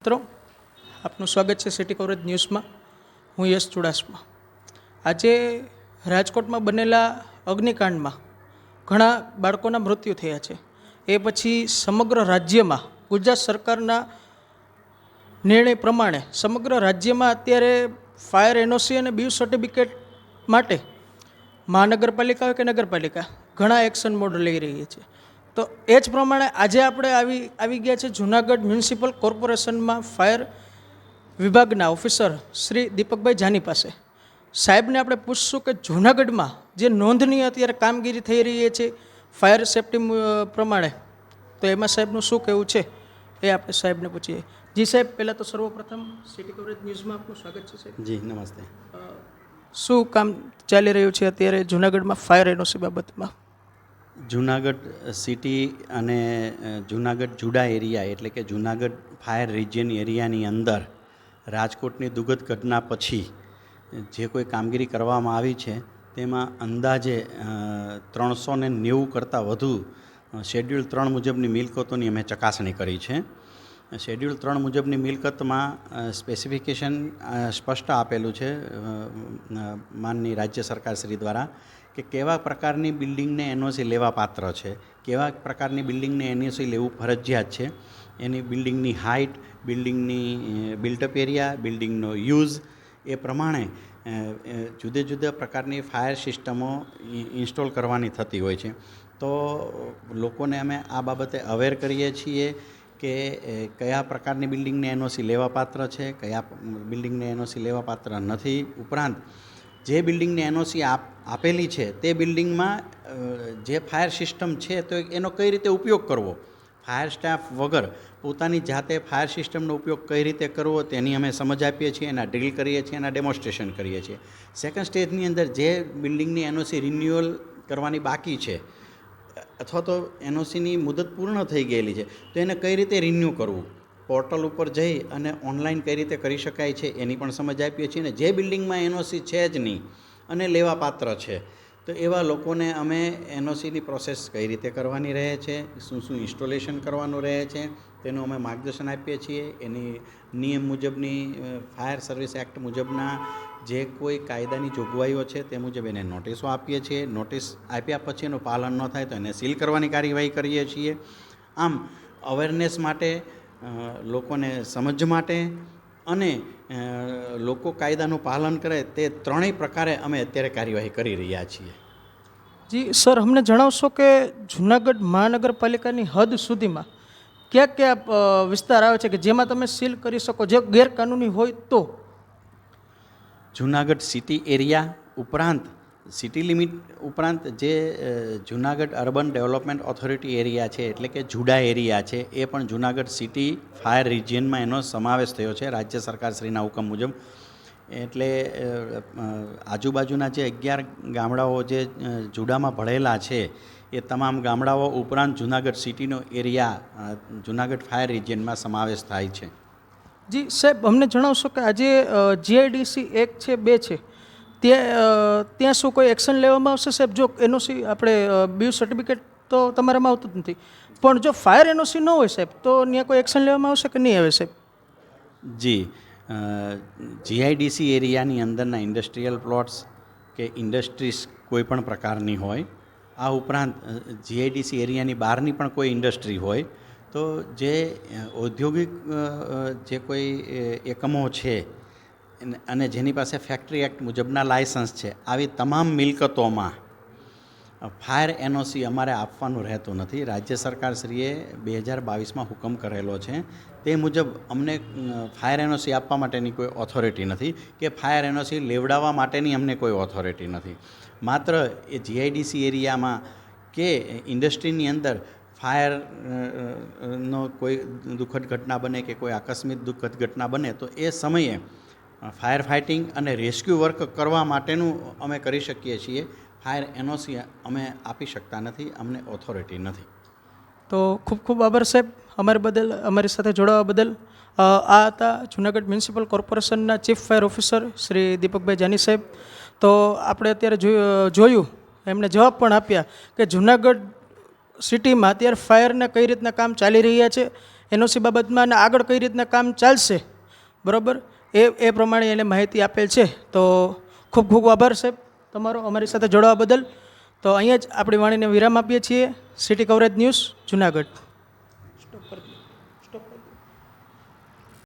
મિત્રો, આપનું સ્વાગત છે સિટી કવરેજ ન્યૂઝમાં. હું યશ ચુડાસમા. આજે રાજકોટમાં બનેલા અગ્નિકાંડમાં ઘણા બાળકોના મૃત્યુ થયા છે. એ પછી સમગ્ર રાજ્યમાં ગુજરાત સરકારના નિર્ણય પ્રમાણે સમગ્ર રાજ્યમાં અત્યારે ફાયર એનઓસી અને બીયુ સર્ટિફિકેટ માટે મહાનગરપાલિકા હોય કે નગરપાલિકા ઘણા એક્શન મોડ લઈ રહી છે. તો એ જ પ્રમાણે આજે આપણે આવી ગયા છે જૂનાગઢ મ્યુનિસિપલ કોર્પોરેશનમાં ફાયર વિભાગના ઓફિસર શ્રી દીપકભાઈ જાની પાસે. સાહેબને આપણે પૂછશું કે જૂનાગઢમાં જે નોંધનીય અત્યારે કામગીરી થઈ રહી છે ફાયર સેફ્ટી પ્રમાણે, તો એમાં સાહેબનું શું કહેવું છે એ આપણે સાહેબને પૂછીએ. જી સાહેબ, પહેલાં તો સર્વપ્રથમ સિટી કવરેજ ન્યૂઝમાં આપનું સ્વાગત છે સાહેબ. જી નમસ્તે. શું કામ ચાલી રહ્યું છે અત્યારે જૂનાગઢમાં ફાયર એનઓસી બાબતમાં? જૂનાગઢ સિટી અને જૂનાગઢ જુડા એરિયા એટલે કે જૂનાગઢ ફાયર રિજિયન એરિયાની અંદર રાજકોટની દુઃખદ ઘટના પછી જે કોઈ કામગીરી કરવામાં આવી છે તેમાં અંદાજે 390 કરતાં વધુ શેડ્યુલ 3 મુજબની મિલકતોની અમે ચકાસણી કરી છે. શેડ્યુલ 3 મુજબની મિલકતમાં સ્પેસિફિકેશન સ્પષ્ટ આપેલું છે માનની રાજ્ય સરકારશ્રી દ્વારા કે કેવા પ્રકારની બિલ્ડિંગને એનઓસી લેવા પાત્ર છે, કેવા પ્રકારની બિલ્ડિંગને એનઓસી લેવું ફરજિયાત છે, એની બિલ્ડિંગની હાઇટ, બિલ્ડિંગની બિલ્ટઅપ એરિયા, બિલ્ડિંગનો યુઝ, એ પ્રમાણે જુદા જુદા પ્રકારની ફાયર સિસ્ટમો ઇન્સ્ટોલ કરવાની થતી હોય છે. તો લોકોને અમે આ બાબતે અવેર કરીએ છીએ કે કયા પ્રકારની બિલ્ડિંગને એનઓસી લેવા પાત્ર છે, કયા બિલ્ડિંગને એનઓસી લેવા પાત્ર નથી. ઉપરાંત જે બિલ્ડિંગને એનઓસી આપેલી છે તે બિલ્ડિંગમાં જે ફાયર સિસ્ટમ છે તો એનો કઈ રીતે ઉપયોગ કરવો, ફાયર સ્ટાફ વગર પોતાની જાતે ફાયર સિસ્ટમનો ઉપયોગ કઈ રીતે કરવો તેની અમે સમજ આપીએ છીએ, એના ડ્રીલ કરીએ છીએ, એના ડેમોન્સ્ટ્રેશન કરીએ છીએ. સેકન્ડ સ્ટેજની અંદર જે બિલ્ડિંગની એનઓસી રિન્યુઅલ કરવાની બાકી છે અથવા તો એનઓસીની મુદત પૂર્ણ થઈ ગયેલી છે તો એને કઈ રીતે રિન્યૂ કરવું, પોર્ટલ ઉપર જઈ અને ઓનલાઈન કઈ રીતે કરી શકાય છે એની પણ સમજ આપીએ છીએ. અને જે બિલ્ડિંગમાં એનઓસી છે જ નહીં અને લેવા પાત્ર છે તો એવા લોકોને અમે એનઓસીની પ્રોસેસ કઈ રીતે કરવાની રહે છે, શું શું ઇન્સ્ટોલેશન કરવાનું રહે છે તેનું અમે માર્ગદર્શન આપીએ છીએ. એની નિયમ મુજબની ફાયર સર્વિસ એક્ટ મુજબના જે કોઈ કાયદાની જોગવાઈઓ છે તે મુજબ એને નોટિસો આપીએ છીએ. નોટિસ આપ્યા પછી એનું પાલન ન થાય તો એને સીલ કરવાની કાર્યવાહી કરીએ છીએ. આમ અવેરનેસ માટે, લોકોને સમજ માટે અને લોકો કાયદાનું પાલન કરે તે ત્રણેય પ્રકારે અમે અત્યારે કાર્યવાહી કરી રહ્યા છીએ. જી સર, અમને જણાવશો કે જૂનાગઢ મહાનગરપાલિકાની હદ સુધીમાં કયા કયા વિસ્તાર આવે છે કે જેમાં તમે સીલ કરી શકો, જે ગેરકાનૂની હોય તો? જૂનાગઢ સિટી એરિયા ઉપરાંત સિટી લિમિટ ઉપરાંત જે Junagadh urban development authority area છે એટલે કે જુડા એરિયા છે એ પણ જૂનાગઢ સિટી ફાયર રિજિયનમાં એનો સમાવેશ થયો છે રાજ્ય સરકારશ્રીના હુકમ મુજબ. એટલે આજુબાજુના જે 11 ગામડાઓ જે જુડામાં ભળેલા છે એ તમામ ગામડાઓ ઉપરાંત જૂનાગઢ સિટીનો એરિયા જૂનાગઢ ફાયર રિજિયનમાં સમાવેશ થાય છે. જી સાહેબ, અમને જણાવશો કે આજે જીઆઈડીસી 1 છે 2 છે ત્યાં શું કોઈ એક્શન લેવામાં આવશે સાહેબ? જો એનઓસી આપણે બીયુ સર્ટિફિકેટ તો તમારામાં આવતું જ નથી, પણ જો ફાયર એનઓસી ન હોય સાહેબ તો ત્યાં કોઈ એક્શન લેવામાં આવશે કે નહીં આવે સાહેબ? જી, જીઆઈડીસી એરિયાની અંદરના ઇન્ડસ્ટ્રીયલ પ્લોટ્સ કે ઇન્ડસ્ટ્રીઝ કોઈ પણ પ્રકારની હોય, આ ઉપરાંત જીઆઈડીસી એરિયાની બહારની પણ કોઈ ઇન્ડસ્ટ્રી હોય તો જે ઔદ્યોગિક જે કોઈ એકમો છે અને જેની પાસે ફેક્ટરી એક્ટ મુજબના લાયસન્સ છે, આવી તમામ મિલકતોમાં ફાયર એનઓસી અમારે આપવાનું રહેતું નથી. રાજ્ય સરકારશ્રીએ 2022માં હુકમ કરેલો છે તે મુજબ અમને ફાયર એનઓસી આપવા માટેની કોઈ ઓથોરિટી નથી કે ફાયર એનઓસી લેવડાવવા માટેની અમને કોઈ ઓથોરિટી નથી. માત્ર એ જીઆઈડીસી એરિયામાં કે ઇન્ડસ્ટ્રીની અંદર ફાયરનો કોઈ દુઃખદ ઘટના બને કે કોઈ આકસ્મિક દુઃખદ ઘટના બને તો એ સમયે ફાયર ફાઇટિંગ અને રેસ્ક્યુ વર્ક કરવા માટેનું અમે કરી શકીએ છીએ. ફાયર એનઓસી અમે આપી શકતા નથી, અમને ઓથોરિટી નથી. તો ખૂબ ખૂબ આભાર સાહેબ અમારી સાથે જોડાવા બદલ. આ હતા જૂનાગઢ મ્યુનિસિપલ કોર્પોરેશનના ચીફ ફાયર ઓફિસર શ્રી દીપકભાઈ જાની સાહેબ. તો આપણે અત્યારે જોયું, એમણે જવાબ પણ આપ્યા કે જૂનાગઢ સિટીમાં અત્યારે ફાયરના કઈ રીતના કામ ચાલી રહ્યા છે એનઓસી બાબતમાં અને આગળ કઈ રીતના કામ ચાલશે, બરાબર, એ પ્રમાણે એને માહિતી આપેલ છે. તો ખૂબ ખૂબ આભાર સાહેબ તમારો અમારી સાથે જોડાવા બદલ. તો અહીંયા જ આપણી વાણીને વિરામ આપીએ છીએ. City coverage news, Junagadh.